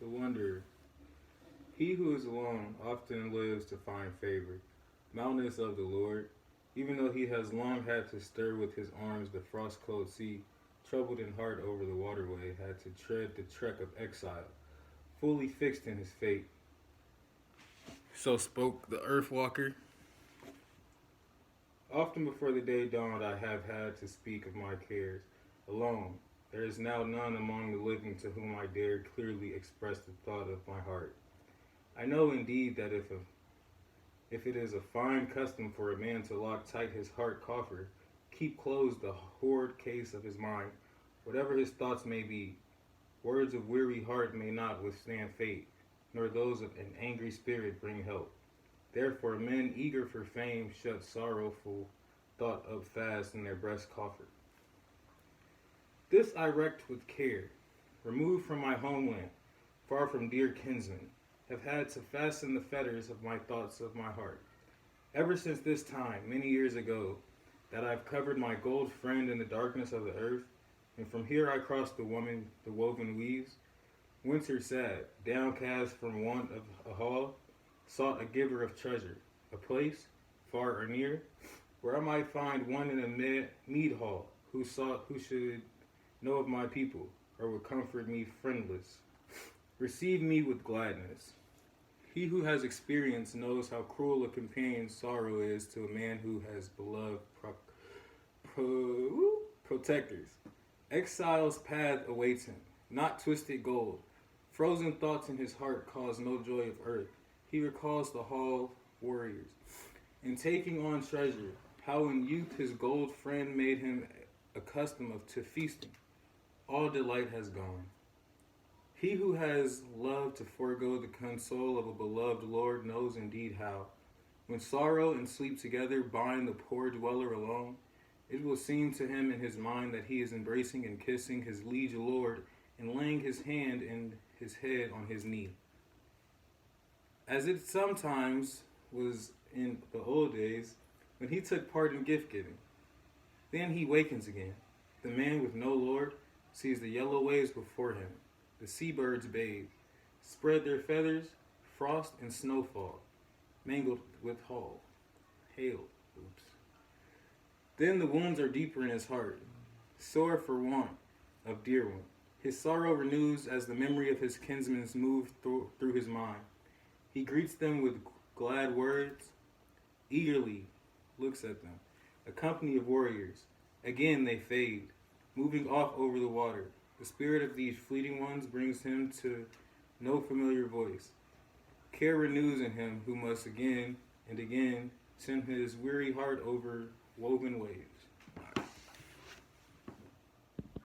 The wanderer. He who is alone often lives to find favor. Mildness of the Lord. Even though he has long had to stir with his arms the frost cold sea, troubled in heart over the waterway, had to tread the trek of exile, fully fixed in his fate. So spoke the earth walker. Often before the day dawned, I have had to speak of my cares. Alone, there is now none among the living to whom I dare clearly express the thought of my heart. I know indeed that if it is a fine custom for a man to lock tight his heart coffer, keep closed the hoard case of his mind, whatever his thoughts may be, words of weary heart may not withstand fate, nor those of an angry spirit bring help. Therefore men eager for fame shut sorrowful thought up fast in their breast coffer. This I wrecked with care, removed from my homeland, far from dear kinsmen, have had to fasten the fetters of my thoughts of my heart. Ever since this time, many years ago, that I've covered my gold friend in the darkness of the earth, and from here I crossed the woman the woven weaves, winter sad, downcast from want of a hall, sought a giver of treasure, a place, far or near, where I might find one in a mead hall who should know of my people, or would comfort me friendless. Receive me with gladness. He who has experience knows how cruel a companion sorrow is to a man who has beloved protectors. Exile's path awaits him, not twisted gold. Frozen thoughts in his heart cause no joy of earth. He recalls the hall warriors. In taking on treasure, how in youth his gold friend made him accustomed to feasting. All delight has gone. He who has loved to forego the console of a beloved Lord knows indeed how. When sorrow and sleep together bind the poor dweller alone, it will seem to him in his mind that he is embracing and kissing his liege Lord and laying his hand and his head on his knee. As it sometimes was in the old days when he took part in gift giving. Then he wakens again. The man with no Lord sees the yellow waves before him. The seabirds bathe, spread their feathers, frost and snowfall, mingled with hail. Oops. Then the wounds are deeper in his heart, sore for want of dear one. His sorrow renews as the memory of his kinsmen moves through his mind. He greets them with glad words, eagerly looks at them, a company of warriors. Again they fade, moving off over the water. The spirit of these fleeting ones brings him to no familiar voice. Care renews in him who must again and again send his weary heart over woven waves.